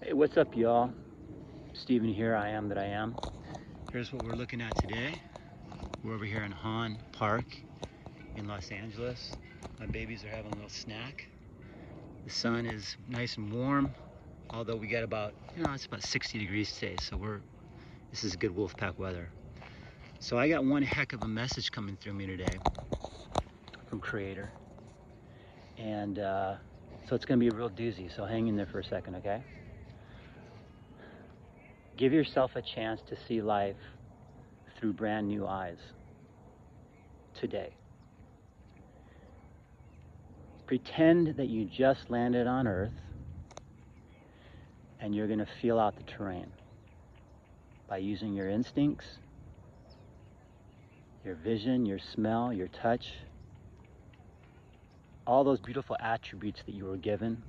Hey, what's up, y'all? Steven here, I am that I am. Here's what we're looking at today. We're over here in Hahn Park in Los Angeles. My babies are having a little snack. The sun is nice and warm, although we got about, it's about 60 degrees today, so this is good Wolfpack weather. So I got one heck of a message coming through me today from Creator. And so it's gonna be a real doozy, so hang in there for a second, okay? Give yourself a chance to see life through brand new eyes today. Pretend that you just landed on Earth and you're going to feel out the terrain by using your instincts, your vision, your smell, your touch, all those beautiful attributes that you were given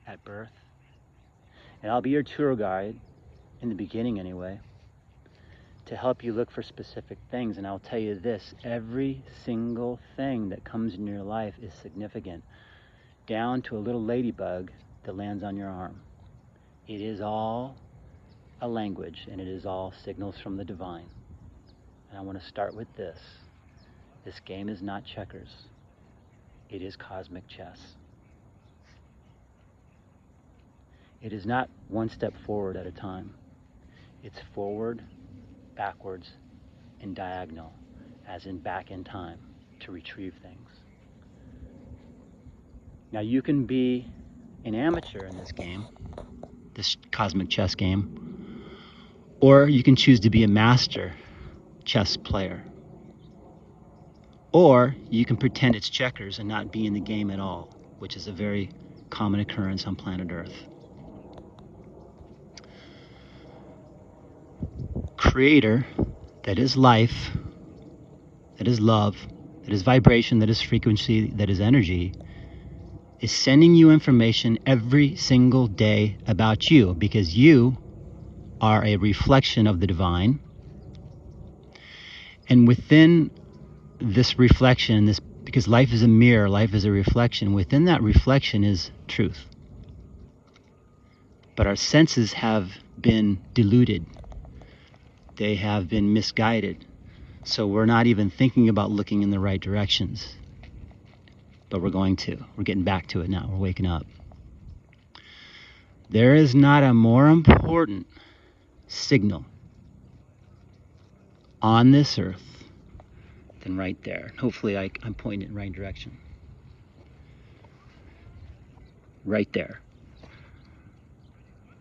at birth. And I'll be your tour guide, in the beginning anyway, to help you look for specific things. And I'll tell you this, every single thing that comes in your life is significant, down to a little ladybug that lands on your arm. It is all a language, and it is all signals from the divine. And I want to start with this. This game is not checkers. It is cosmic chess. It is not one step forward at a time. It's forward, backwards, and diagonal, as in back in time, to retrieve things. Now you can be an amateur in this game, this cosmic chess game, or you can choose to be a master chess player. Or you can pretend it's checkers and not be in the game at all, which is a very common occurrence on planet Earth. Creator, that is life, that is love, that is vibration, that is frequency, that is energy, is sending you information every single day about you, because you are a reflection of the divine. And within this reflection, because life is a mirror, life is a reflection, within that reflection is truth. But our senses have been diluted. They have been misguided. So we're not even thinking about looking in the right directions. But we're going to. We're getting back to it now. We're waking up. There is not a more important signal on this earth than right there. Hopefully I'm pointing in the right direction. Right there.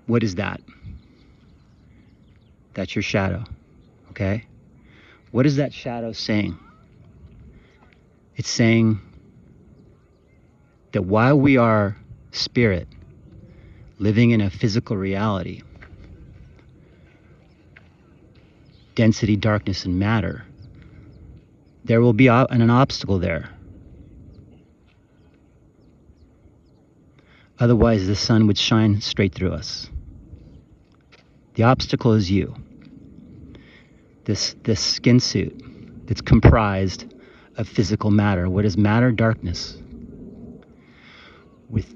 What is that? That's your shadow, okay? What is that shadow saying? It's saying that while we are spirit, living in a physical reality, density, darkness, and matter, there will be an obstacle there. Otherwise, the sun would shine straight through us. The obstacle is you. This skin suit that's comprised of physical matter. What is matter? Darkness.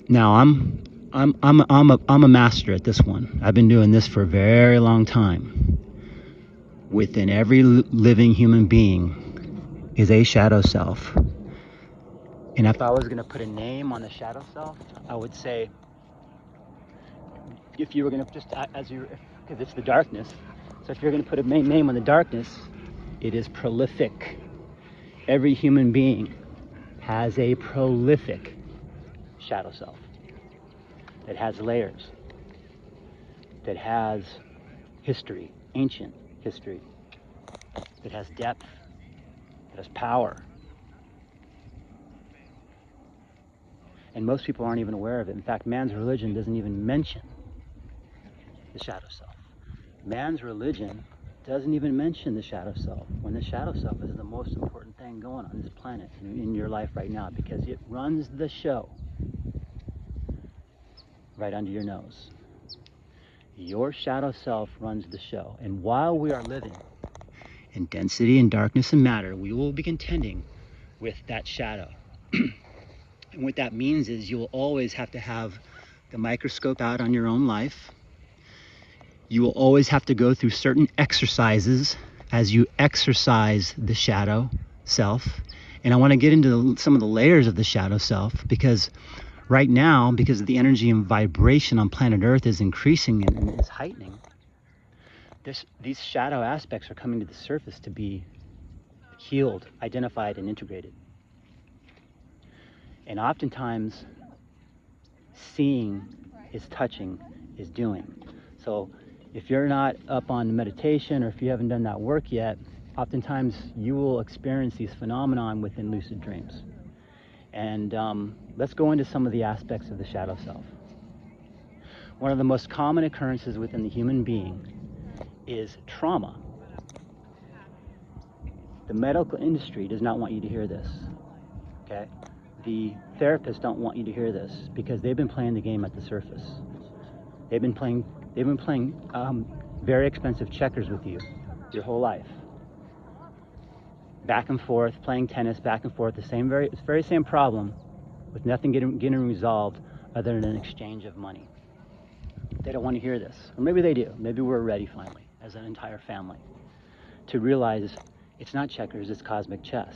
Now I'm a master at this one. I've been doing this for a very long time. Within every living human being is a shadow self. And if I was going to put a name on the shadow self, I would say, if you were going to just, because it's the darkness, so if you're going to put a name on the darkness, it is prolific. Every human being has a prolific shadow self that has layers, that has history, ancient history, that has depth, that has power. And most people aren't even aware of it. In fact, man's religion doesn't even mention the shadow self. Man's religion doesn't even mention the shadow self, when the shadow self is the most important thing going on this planet in your life right now, because it runs the show right under your nose. Your shadow self runs the show. And while we are living in density and darkness and matter, we will be contending with that shadow. And what that means is you will always have to have the microscope out on your own life. You will always have to go through certain exercises as you exercise the shadow self. And I want to get into some of the layers of the shadow self, because right now, because the energy and vibration on planet Earth is increasing and is heightening, these shadow aspects are coming to the surface to be healed, identified, and integrated. And oftentimes, seeing is touching, is doing. So if you're not up on meditation, or if you haven't done that work yet, oftentimes you will experience these phenomenon within lucid dreams. And let's go into some of the aspects of the shadow self. One of the most common occurrences within the human being is trauma. The medical industry does not want you to hear this, okay? The therapists don't want you to hear this, because they've been playing the game at the surface. They've been playing very expensive checkers with you your whole life. Back and forth, playing tennis, back and forth, the very same problem, with nothing getting resolved other than an exchange of money. They don't want to hear this. Or maybe they do. Maybe we're ready finally, as an entire family, to realize it's not checkers, it's cosmic chess.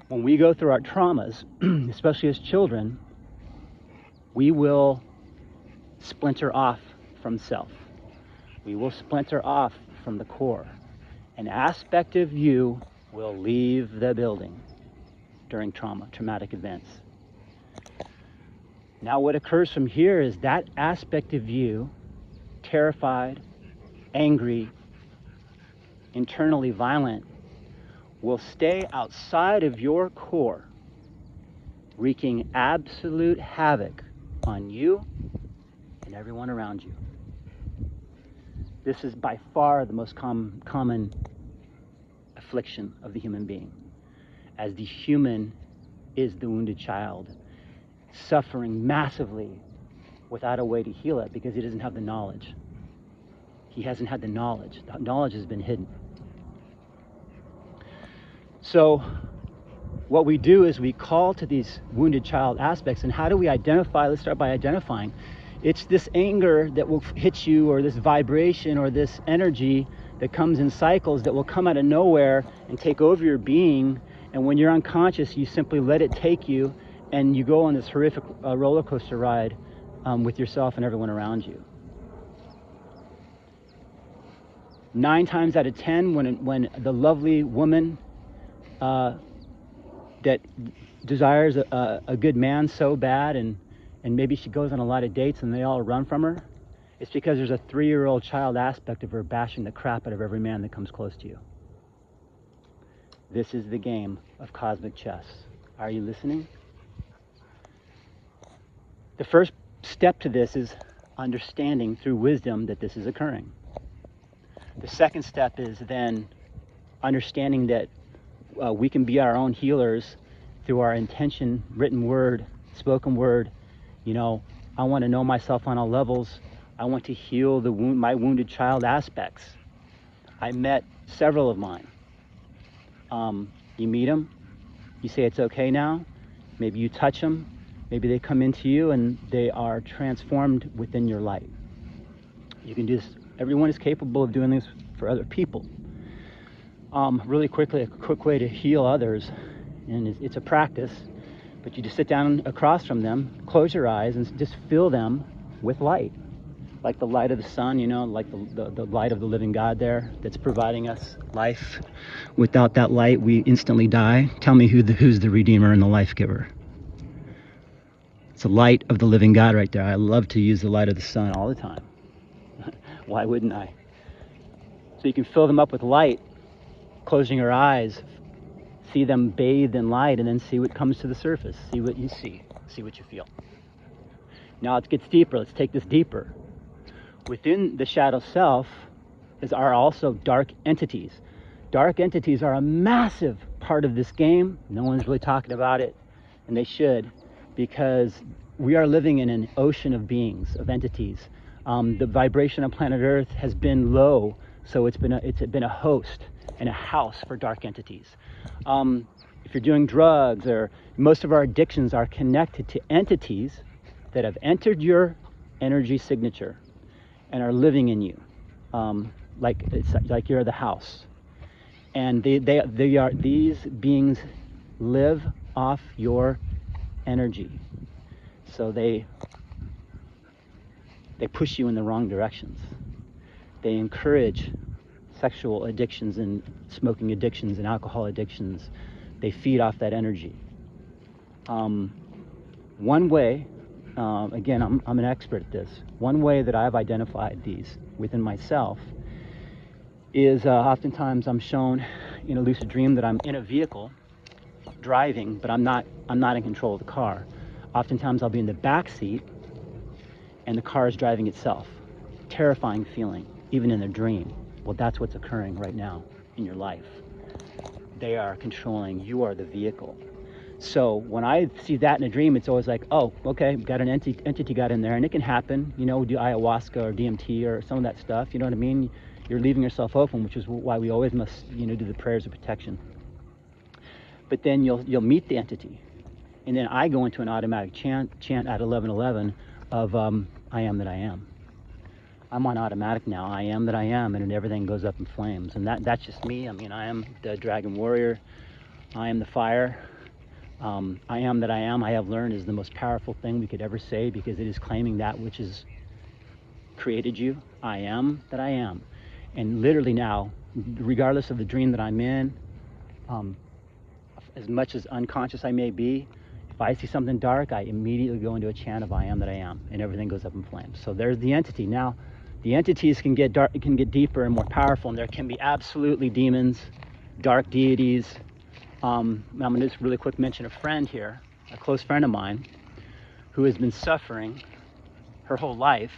When we go through our traumas, especially as children, we will splinter off from self. We will splinter off from the core. An aspect of you will leave the building during traumatic events. Now what occurs from here is that aspect of you, terrified, angry, internally violent, will stay outside of your core, wreaking absolute havoc on you and everyone around you. This is by far the most common affliction of the human being, as the human is the wounded child, suffering massively without a way to heal it, because he doesn't have the knowledge. He hasn't had the knowledge. The knowledge has been hidden. So what we do is we call to these wounded child aspects. And how do we identify? Let's start by identifying. It's this anger that will hit you, or this vibration, or this energy that comes in cycles that will come out of nowhere and take over your being. And when you're unconscious, you simply let it take you, and you go on this horrific roller coaster ride with yourself and everyone around you. 9 times out of 10, when the lovely woman that desires a good man so bad, and maybe she goes on a lot of dates and they all run from her, it's because there's a 3-year-old child aspect of her bashing the crap out of every man that comes close to you. This is the game of cosmic chess. Are you listening? The first step to this is understanding through wisdom that this is occurring. The second step is then understanding that we can be our own healers through our intention, written word, spoken word. You know, I want to know myself on all levels. I want to heal my wounded child aspects. I met several of mine. You meet them, you say it's okay now. Maybe you touch them. Maybe they come into you and they are transformed within your light. You can do this. Everyone is capable of doing this for other people. Really quickly, a quick way to heal others, and it's a practice, but you just sit down across from them, close your eyes, and just fill them with light. Like the light of the sun, you know, like the light of the living God there that's providing us life. Without that light, we instantly die. Tell me who's the Redeemer and the life giver. It's the light of the living God right there. I love to use the light of the sun all the time. Why wouldn't I? So you can fill them up with light, closing your eyes, see them bathed in light, and then see what comes to the surface. See what you see what you feel. Now it gets deeper. Let's take this deeper. Within the shadow self are also dark entities. Dark entities are a massive part of this game. No one's really talking about it, and they should, because we are living in an ocean of beings, of entities. The vibration on planet Earth has been low, so it's been a host and a house for dark entities. If you're doing drugs, or most of our addictions are connected to entities that have entered your energy signature and are living in you, like it's like you're the house, and these beings live off your energy, so they push you in the wrong directions. They encourage sexual addictions and smoking addictions and alcohol addictions. They feed off that energy. One way, again, I'm an expert at this. One way that I've identified these within myself is oftentimes I'm shown in a lucid dream that I'm in a vehicle driving, but I'm not in control of the car. Oftentimes I'll be in the back seat and the car is driving itself. Terrifying feeling, even in a dream. Well, that's what's occurring right now in your life. They are controlling, you are the vehicle. So when I see that in a dream, it's always like, oh, okay, got an entity got in there, and it can happen, you know, do ayahuasca or DMT or some of that stuff, you know what I mean? You're leaving yourself open, which is why we always must, you know, do the prayers of protection. But then you'll meet the entity, and then I go into an automatic chant at 11:11 of I am that I am. I'm on automatic now. I am that I am, and everything goes up in flames. And that's just me. I mean, I am the dragon warrior. I am the fire. I am that I am, I have learned, is the most powerful thing we could ever say, because it is claiming that which has created you. I am that I am. And literally now, regardless of the dream that I'm in, as much as unconscious I may be, if I see something dark, I immediately go into a chant of I am that I am, and everything goes up in flames. So there's the entity. Now, the entities can get dark, can get deeper and more powerful, and there can be absolutely demons, dark deities. I'm going to just really quick mention a friend here, a close friend of mine, who has been suffering her whole life.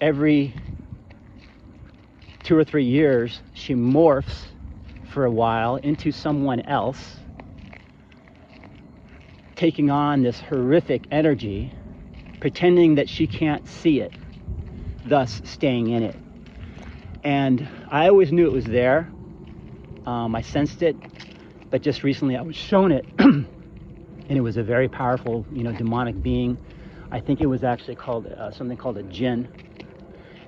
Every 2 or 3 years, she morphs for a while into someone else, taking on this horrific energy, pretending that she can't see it, thus staying in it. And I always knew it was there. I sensed it, but just recently I was shown it, and it was a very powerful, you know, demonic being. I think it was actually called something called a jinn,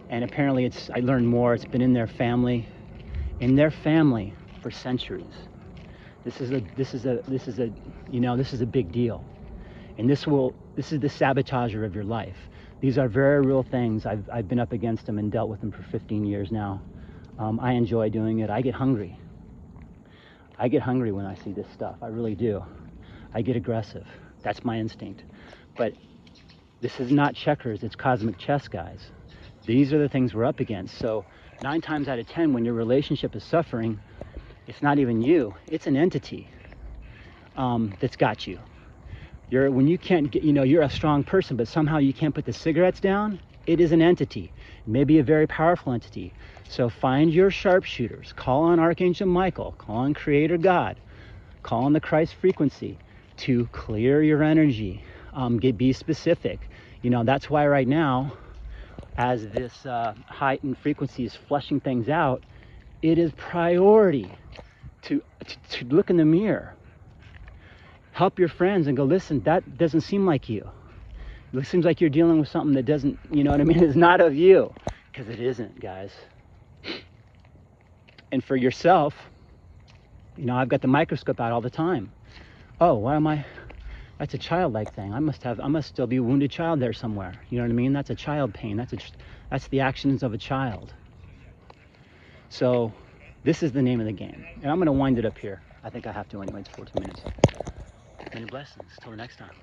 and apparently I learned more. It's been in their family for centuries. This is a you know, this is a big deal, and this is the sabotager of your life. These are very real things. I've been up against them and dealt with them for 15 years now. I enjoy doing it. I get hungry. I get hungry when I see this stuff. I really do. I get aggressive. That's my instinct. But this is not checkers. It's cosmic chess, guys. These are the things we're up against. So 9 times out of 10, when your relationship is suffering, it's not even you. It's an entity that's got you. When you can't get, you know, you're a strong person, but somehow you can't put the cigarettes down. It is an entity, maybe a very powerful entity. So find your sharpshooters, call on Archangel Michael, call on Creator God, call on the Christ frequency to clear your energy, be specific. You know, that's why right now, as this heightened frequency is flushing things out, it is priority to look in the mirror. Help your friends and go, listen, that doesn't seem like you. It seems like you're dealing with something that doesn't, you know what I mean, is not of you. Because it isn't, guys. And for yourself, you know, I've got the microscope out all the time. Oh, why am I? That's a childlike thing. I must still be a wounded child there somewhere. You know what I mean? That's a child pain. That's the actions of a child. So this is the name of the game. And I'm going to wind it up here. I think I have to anyway. It's 14 minutes. Many blessings. Till the next time.